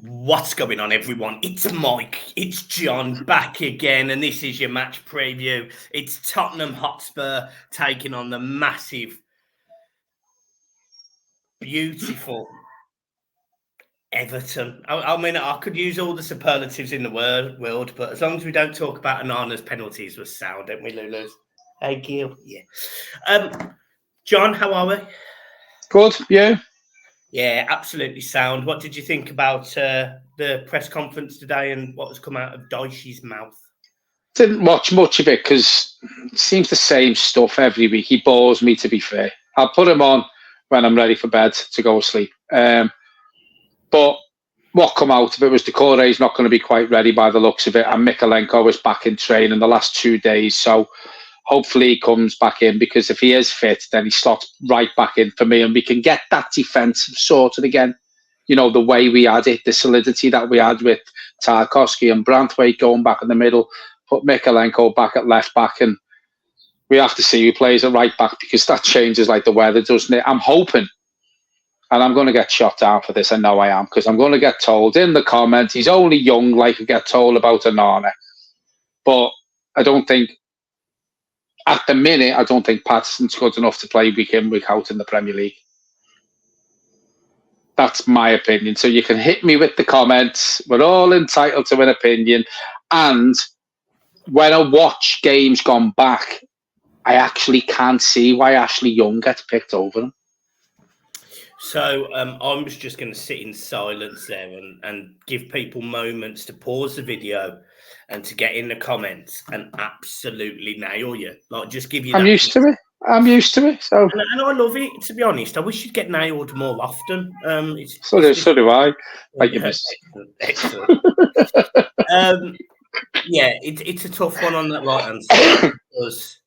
What's going on, everyone? It's Mike, it's John back again, and this is your match preview. It's Tottenham Hotspur taking on the massive, beautiful Everton. I mean, I could use all the superlatives in the world, but as long as we don't talk about Anana's penalties, we're sound, don't we, Lulus? Hey, Gil. Yeah. John, how are we? Good, yeah. Yeah, absolutely sound. What did you think about the press conference today and what has come out of Dyche's mouth? Didn't watch much of it because it seems the same stuff every week. He bores me, to be fair. I'll put him on when I'm ready for bed to go to sleep. But what come out of it was Decore's not going to be quite ready by the looks of it, and Mikalenko was back in training the last 2 days. So hopefully he comes back in, because if he is fit, then he slots right back in for me, and we can get that defence sorted again. You know, the way we had it, the solidity that we had with Tarkowski and Branthwaite going back in the middle, put Mikalenko back at left back, and we have to see who plays at right back, because that changes like the weather, doesn't it? I'm hoping, and I'm going to get shot down for this, I know I am, because I'm going to get told in the comments, he's only young, like I get told about Anana. But I don't think, at the minute, I don't think Patterson's good enough to play week in, week out in the Premier League. That's my opinion. So you can hit me with the comments. We're all entitled to an opinion. And when I watch games gone back, I actually can't see why Ashley Young gets picked over him. So I was just going to sit in silence there and give people moments to pause the video and to get in the comments and absolutely nail you. Like, just give you. I'm used to it. So, and I love it. To be honest, I wish you'd get nailed more often. So do I. Like you missed. Excellent. Yeah, it's a tough one on that right hand side because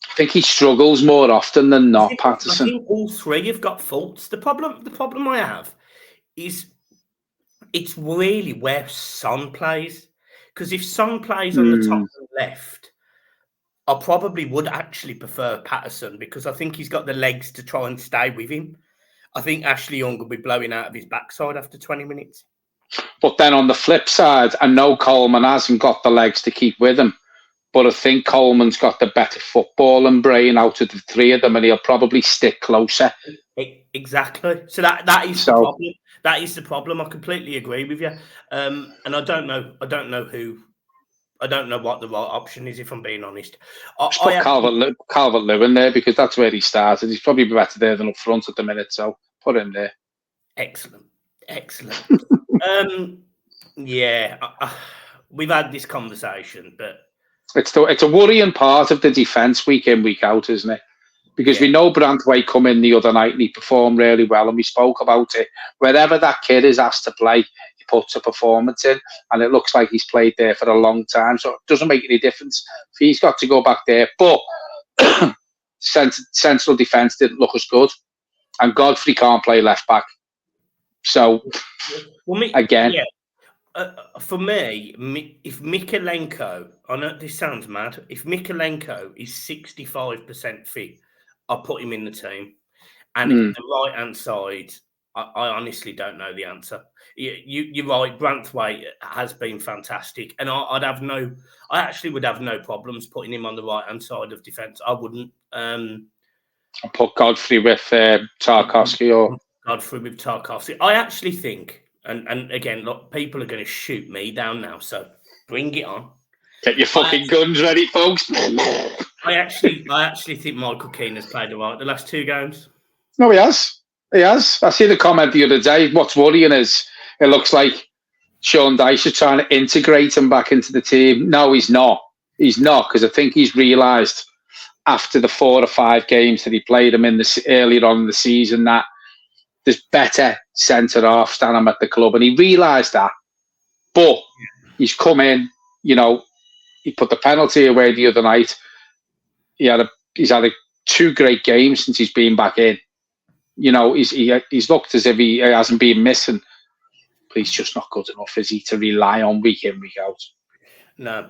I think he struggles more often than not, Patterson. I think all three have got faults. The problem I have is it's really where Son plays. Because if Son plays on the top and left, I probably would actually prefer Patterson, because I think he's got the legs to try and stay with him. I think Ashley Young will be blowing out of his backside after 20 minutes. But then on the flip side, I know Coleman hasn't got the legs to keep with him, but I think Coleman's got the better football and brain out of the three of them, and he'll probably stick closer. Exactly. So that is the problem. That is the problem. I completely agree with you. And I don't know what the right option is, if I'm being honest. Just put Calvert-Lewin there, because that's where he started. He's probably better there than up front at the minute, so put him there. Excellent. Yeah, we've had this conversation, but it's a worrying part of the defence week in, week out, isn't it? Because we know Branthwaite come in the other night and he performed really well, and we spoke about it. Wherever that kid is asked to play, he puts a performance in, and it looks like he's played there for a long time, so it doesn't make any difference if he's got to go back there. But central defence didn't look as good, and Godfrey can't play left back. So, again... for me, if Mikalenko, I know this sounds mad, if Mikalenko is 65% fit, I'll put him in the team. And the right-hand side, I honestly don't know the answer. You're right, Branthwaite has been fantastic. And I actually would have no problems putting him on the right-hand side of defence. I wouldn't. I'll put Godfrey with Tarkowski or... Godfrey with Tarkowski. I actually think... And again, look, people are going to shoot me down now, so bring it on. Get your fucking guns ready, folks. I actually think Michael Keane has played all right the last 2 games. No, he has. I see the comment the other day. What's worrying is it looks like Sean Dyche is trying to integrate him back into the team. No, he's not. He's not, because I think he's realised after the 4 or 5 games that he played him in earlier on in the season that there's better centre-halves than him at the club, and he realised that. But he's come in, he put the penalty away the other night. He's had 2 great games since he's been back in. He's looked as if he hasn't been missing, but he's just not good enough, is he, to rely on week in, week out? No.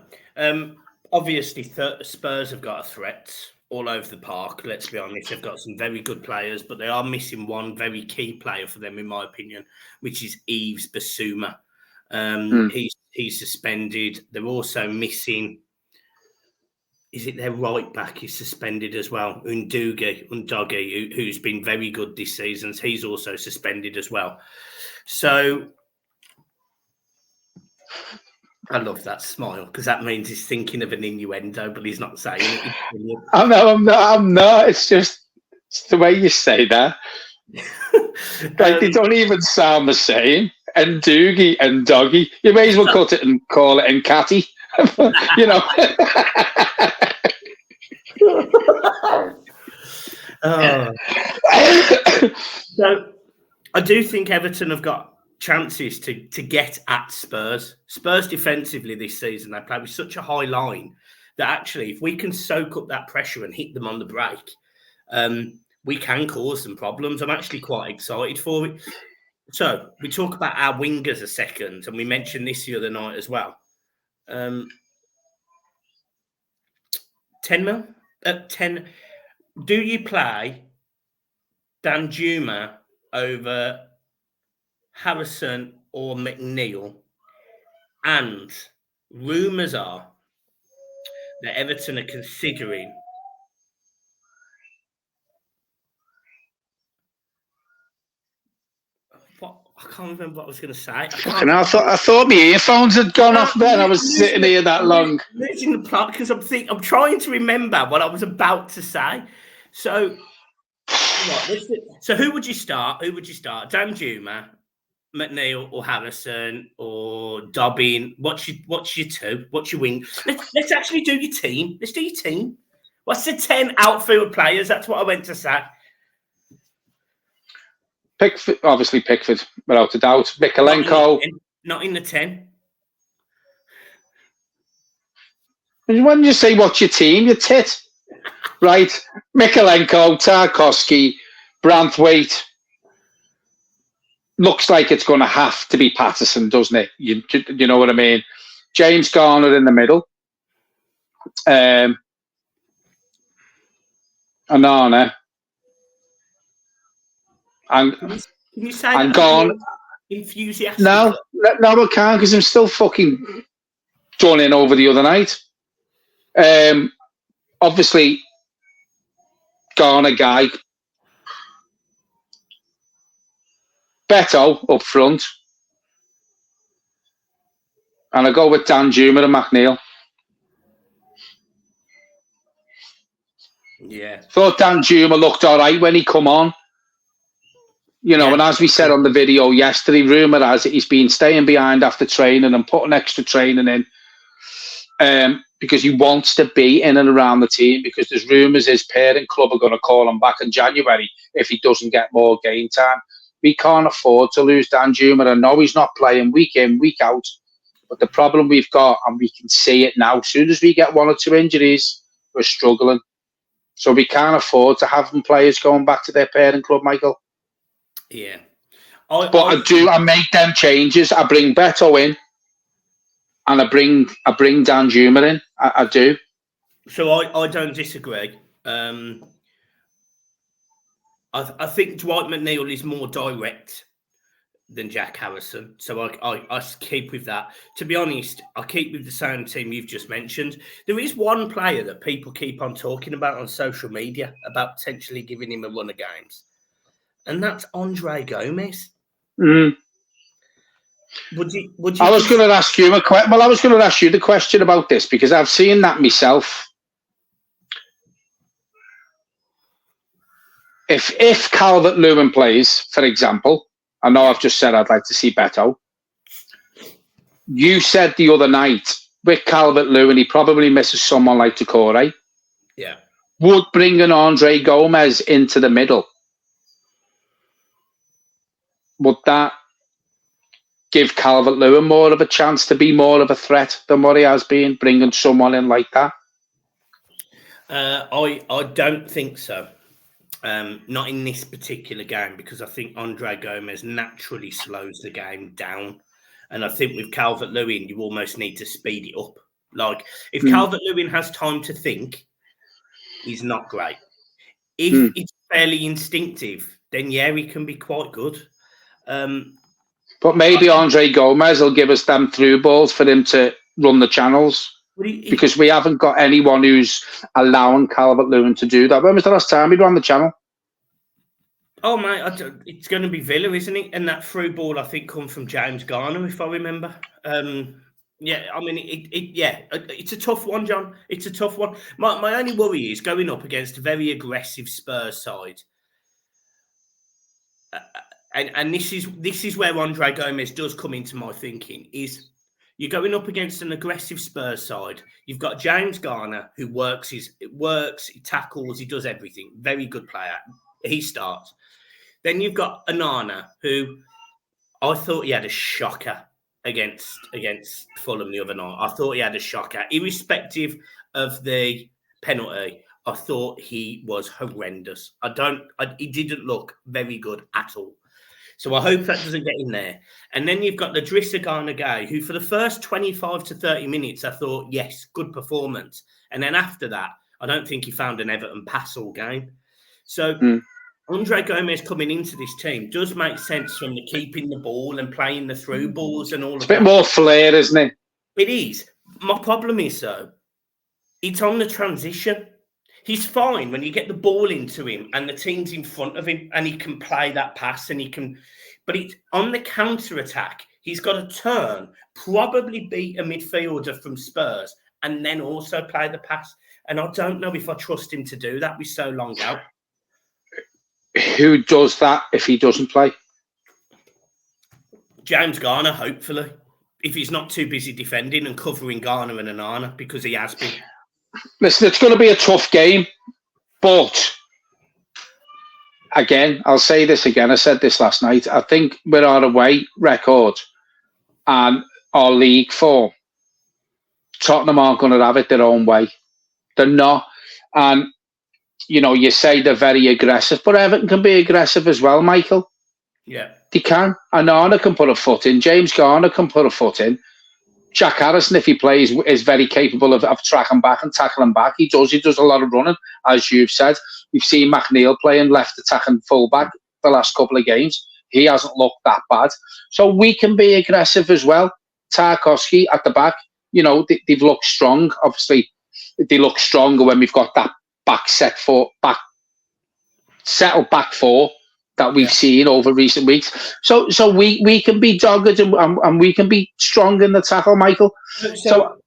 Obviously, Spurs have got a threat all over the park. Let's be honest, they've got some very good players, but they are missing one very key player for them, in my opinion, which is Yves Bissouma. He's suspended. They're also missing. Is it their right back is suspended as well? Undogi, who's been very good this season. He's also suspended as well. So I love that smile because that means he's thinking of an innuendo, but he's not saying it. I'm not. It's just the way you say that. Like they don't even sound the same. And Doogie and Doggy. You may as well cut it and call it Catty. You know. So I do think Everton have got chances to get at Spurs. Spurs defensively this season, they play with such a high line that actually if we can soak up that pressure and hit them on the break, we can cause some problems. I'm actually quite excited for it. So we talk about our wingers a second, and we mentioned this the other night as well. 10 mil? 10. Do you play Danjuma over Harrison or McNeil? And rumours are that Everton are considering what I can't remember what I was going to say. I thought my earphones had gone off then. I was sitting here that long. I'm losing the plot because I'm trying to remember what I was about to say. So, who would you start? Danjuma, McNeil, or Harrison, or Dobbin? What's your two? What's your wing? Let's actually do your team. Let's do your team. What's the 10 outfield players? That's what I went to say. Pickford, obviously Pickford, without a doubt. Mikalenko. Not in the 10. When you say what's your team, you tit. Right. Mikalenko, Tarkowski, Branthwaite. Looks like it's going to have to be Patterson, doesn't it? You know what I mean? James Garner in the middle. Anana. And can you say I'm gone. Enthusiastic? No, I can't because I'm still fucking done in over the other night. Obviously, Garner guy. Beto up front. And I go with Danjuma and McNeil. Yeah. Thought Danjuma looked all right when he come on. You know, and as we said on the video yesterday, rumour has it he's been staying behind after training and putting extra training in because he wants to be in and around the team because there's rumours his parent club are going to call him back in January if he doesn't get more game time. We can't afford to lose Danjuma. I know he's not playing week in, week out, but the problem we've got, and we can see it now, as soon as we get one or two injuries, we're struggling. So we can't afford to have them players going back to their parent club, Michael. Yeah. I make them changes. I bring Beto in and I bring Danjuma in. I do. So I don't disagree. I think Dwight McNeil is more direct than Jack Harrison. So I keep with that. To be honest, I keep with the same team you've just mentioned. There is one player that people keep on talking about on social media about potentially giving him a run of games. And that's Andre Gomez. Mm. Would you I was going to ask you I was going to ask you the question about this because I've seen that myself. If Calvert-Lewin plays, for example, I know I've just said I'd like to see Beto. You said the other night with Calvert-Lewin, he probably misses someone like Doucouré. Yeah. Would bringing Andre Gomez into the middle, would that give Calvert-Lewin more of a chance to be more of a threat than what he has been, bringing someone in like that? I don't think so. Not in this particular game because I think Andre Gomez naturally slows the game down. And I think with Calvert-Lewin, you almost need to speed it up. Like, if Calvert-Lewin has time to think, is not great. If it's fairly instinctive, then yeah, he can be quite good. But maybe Andre Gomez will give us them through balls for him to run the channels. Because we haven't got anyone who's allowing Calvert-Lewin to do that. When was the last time he ran the channel? Oh, mate, it's going to be Villa, isn't it? And that through ball, I think, come from James Garner, if I remember. Yeah, I mean, it's a tough one, John. It's a tough one. My only worry is going up against a very aggressive Spurs side. And this is where Andre Gomez does come into my thinking, is you're going up against an aggressive Spurs side. You've got James Garner, who works, he tackles, he does everything. Very good player. He starts. Then you've got Onana, who I thought he had a shocker against Fulham the other night. I thought he had a shocker. Irrespective of the penalty, I thought he was horrendous. He didn't look very good at all. So I hope that doesn't get in there. And then you've got the Idrissa Gana Gueye, who for the first 25 to 30 minutes, I thought, yes, good performance. And then after that, I don't think he found an Everton pass all game. So Andre Gomez coming into this team does make sense from the keeping the ball and playing the through balls and all of that. It's a bit more flair, isn't it? It is. My problem is, though, it's on the transition. He's fine when you get the ball into him and the team's in front of him and he can play that pass and he can... But it's on the counter-attack. He's got to turn, probably beat a midfielder from Spurs and then also play the pass. And I don't know if I trust him to do that with so long out. Who does that if he doesn't play? James Garner, hopefully. If he's not too busy defending and covering Garner and Onana, because he has been. Listen, it's going to be a tough game, but again, I'll say this again. I said this last night. I think with our away record and our league form, Tottenham aren't going to have it their own way. They're not. And, you know, you say they're very aggressive, but Everton can be aggressive as well, Michael. Yeah. They can. Onana can put a foot in. James Garner can put a foot in. Jack Harrison, if he plays, is very capable of tracking back and tackling back. He does a lot of running, as you've said. We've seen McNeil playing left attacking fullback the last couple of games. He hasn't looked that bad. So we can be aggressive as well. Tarkowski at the back, you know, they've looked strong. Obviously, they look stronger when we've got that settled back four that we've seen over recent weeks. So we can be dogged and we can be strong in the tackle, Michael. So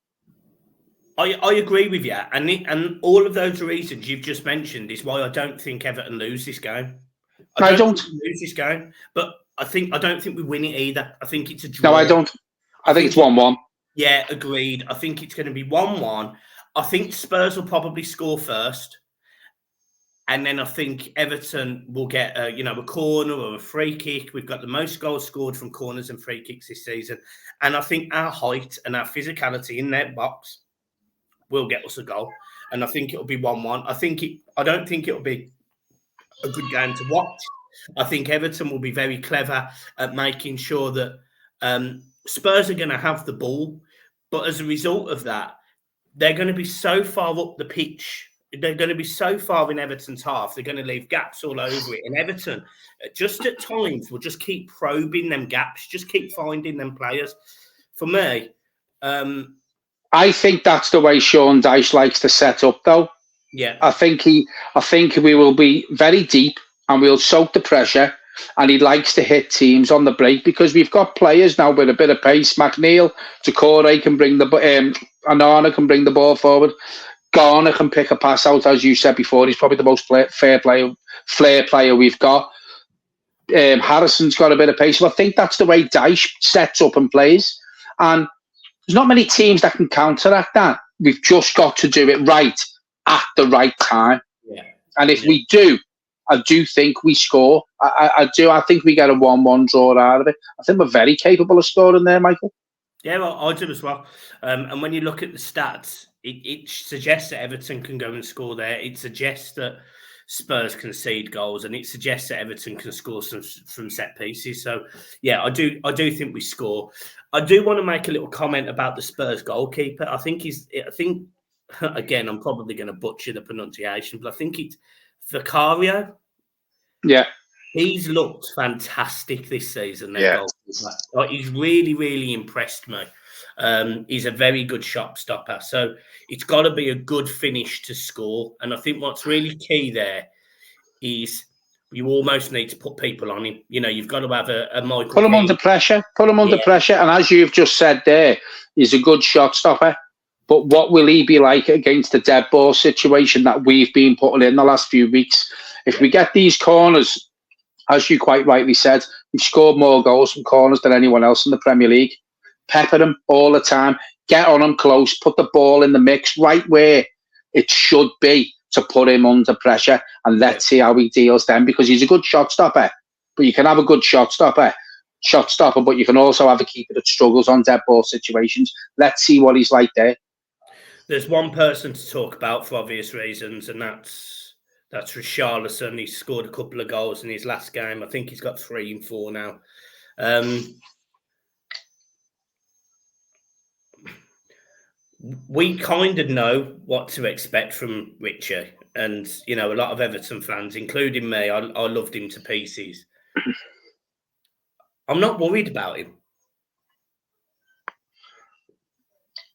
I agree with you. And all of those reasons you've just mentioned is why I don't think Everton lose this game. I don't think we lose this game, but I don't think we win it either. I think it's a draw. No, I don't. I think it's 1-1. Yeah, agreed. I think it's going to be 1-1. I think Spurs will probably score first. And then I think Everton will get a corner or a free kick. We've got the most goals scored from corners and free kicks this season. And I think our height and our physicality in their box will get us a goal. And I think it'll be 1-1. I don't think it'll be a good game to watch. I think Everton will be very clever at making sure that Spurs are going to have the ball. But as a result of that, they're going to be so far up the pitch. They're going to be so far in Everton's half. They're going to leave gaps all over it. And Everton, just at times, will just keep probing them gaps, just keep finding them players. For me, I think that's the way Sean Dyche likes to set up, though. Yeah, I think we will be very deep and we'll soak the pressure. And he likes to hit teams on the break because we've got players now with a bit of pace. McNeil, Doucouré can bring Onana can bring the ball forward. Garner can pick a pass out, as you said before. He's probably the most flair player we've got. Harrison's got a bit of pace. So I think that's the way Dyche sets up and plays. And there's not many teams that can counteract that. We've just got to do it right at the right time. Yeah. And if we do, I do think we score. I do. I think we get a 1-1 draw out of it. I think we're very capable of scoring there, Michael. Yeah, well, I do as well. And when you look at the stats, it suggests that Everton can go and score there. It suggests that Spurs concede goals, and it suggests that Everton can score some from set pieces. So, yeah, I do think we score. I do want to make a little comment about the Spurs goalkeeper. I think again, I'm probably going to butcher the pronunciation, but I think it's Vicario. Yeah. He's looked fantastic this season. Their Yeah. goalkeeper. Like, he's really, really impressed me. He's a very good shot stopper. So it's got to be a good finish to score. And I think what's really key there is you almost need to put people on him. You know, you've got to have a Michael. Put him under pressure. Put him under pressure. And as you've just said there, he's a good shot stopper. But what will he be like against the dead ball situation that we've been putting in the last few weeks? If we get these corners, as you quite rightly said, we've scored more goals from corners than anyone else in the Premier League. Pepper them all the time. Get on them close. Put the ball in the mix right where it should be to put him under pressure. And let's see how he deals then, because he's a good shot stopper. But you can have a good shot stopper, but you can also have a keeper that struggles on dead ball situations. Let's see what he's like there. There's one person to talk about for obvious reasons, and that's Richarlison. He's scored a couple of goals in his last game. I think he's got 3 and 4 now. We kind of know what to expect from Richie, and you know, a lot of Everton fans, including me, I loved him to pieces. I'm not worried about him.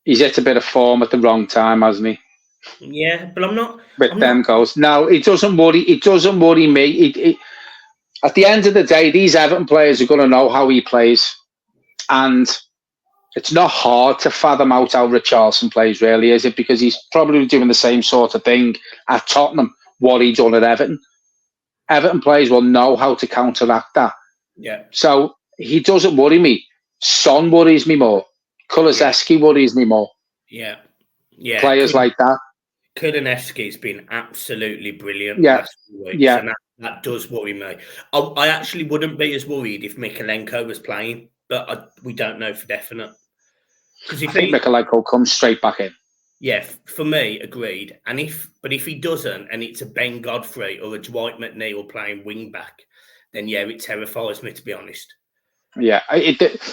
He's hit a bit of form at the wrong time, hasn't he? Yeah, but I'm not. With them goals. No, it doesn't worry. It doesn't worry me. At the end of the day, these Everton players are going to know how he plays, and it's not hard to fathom out how Richarlison plays, really, is it? Because he's probably doing the same sort of thing at Tottenham, what he done at Everton. Everton players will know how to counteract that. Yeah. So he doesn't worry me. Son worries me more. Kulusevski worries me more. Yeah. Yeah. Players like that. Kulusevski's been absolutely brilliant last few weeks, and that does worry me. I actually wouldn't be as worried if Mykolenko was playing, but we don't know for definite. I think Mykolenko comes straight back in. Yeah, for me, agreed. But if he doesn't, and it's a Ben Godfrey or a Dwight McNeil playing wing back, then yeah, it terrifies me, to be honest. Yeah,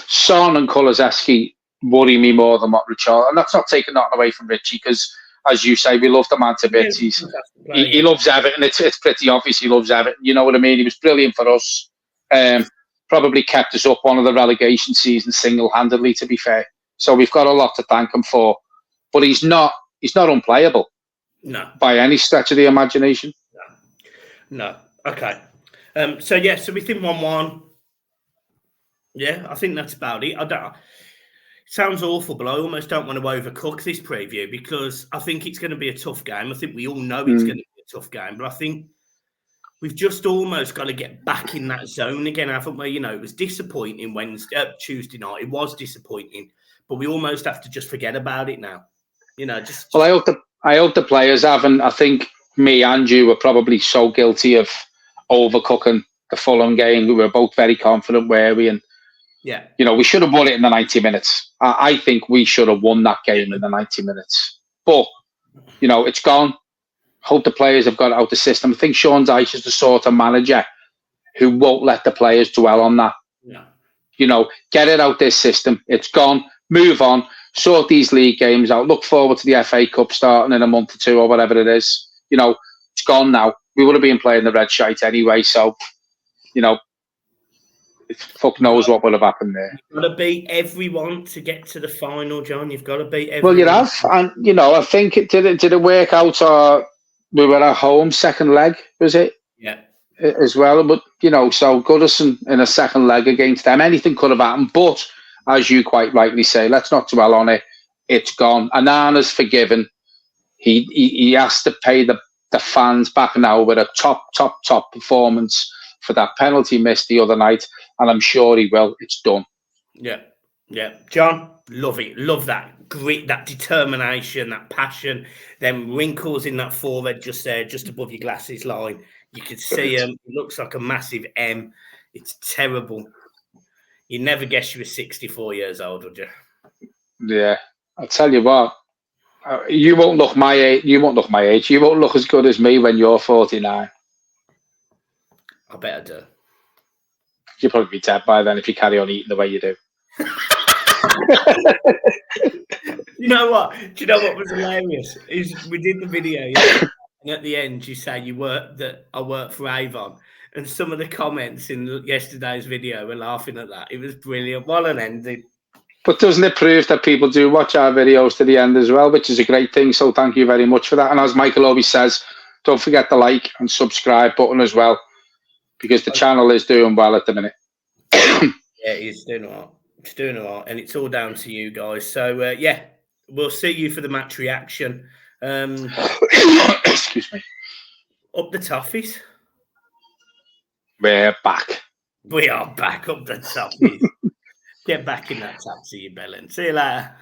Son and Kulusevski worry me more than what Richard, and that's not taking nothing away from Richie, because as you say, we love the man to bits. He loves Everton. It's pretty obvious he loves Everton. You know what I mean? He was brilliant for us. Probably kept us up one of the relegation seasons single-handedly, to be fair. So we've got a lot to thank him for. But he's not unplayable. No. By any stretch of the imagination. No. Okay. So we think 1-1. Yeah, I think that's about it. Sounds awful, but I almost don't want to overcook this preview, because I think it's going to be a tough game. I think we all know it's going to be a tough game, but I think we've just almost got to get back in that zone again, haven't we? You know, it was disappointing Tuesday night. It was disappointing, but we almost have to just forget about it now. You know, Well, I hope the players haven't. I think me and you were probably so guilty of overcooking the Fulham game. We were both very confident, were we? And yeah, you know, we should have won it in the 90 minutes. I think we should have won that game in the 90 minutes. But, you know, it's gone. Hope the players have got it out the system. I think Sean Dyche is the sort of manager who won't let the players dwell on that. Yeah. You know, get it out this system. It's gone. Move on. Sort these league games out. Look forward to the FA Cup starting in a month or two or whatever it is. You know, it's gone now. We would have been playing the red shite anyway. So, you know, fuck knows what would have happened there. You've got to beat everyone to get to the final, John. You've got to beat everyone. Well, you have. And, you know, I think did it work out? We were at home, second leg, was it? Yeah. As well. But, you know, so Goodison in a second leg against them, anything could have happened. But, as you quite rightly say, let's not dwell on it. It's gone. Anana's forgiven. He has to pay the fans back now with a top performance for that penalty missed the other night. And I'm sure he will. It's done. Yeah. Yeah. John, love it. Love that grit, that determination, that passion. Them wrinkles in that forehead just there, just above your glasses line. You can see him. It looks like a massive M. It's terrible. You never guess you were 64 years old, would you? Yeah. I'll tell you what. You won't look my age. You won't look my age. You won't look as good as me when you're 49. I bet I do. You'll probably be dead by then if you carry on eating the way you do. You know what? Do you know what was hilarious? Is we did the video yesterday, and at the end you say I work for Avon, and some of the comments in yesterday's video were laughing at that. It was brilliant. What an ending! But doesn't it prove that people do watch our videos to the end as well, which is a great thing. So thank you very much for that. And as Michael always says, don't forget the like and subscribe button as well, because the channel is doing well at the minute. Yeah, it's doing all right. It's doing all right, and it's all down to you guys. So yeah, we'll see you for the match reaction. Excuse me. Up the toffees. We're back. We are back up the toffees. Get back in that taxi, you bellend. See you later.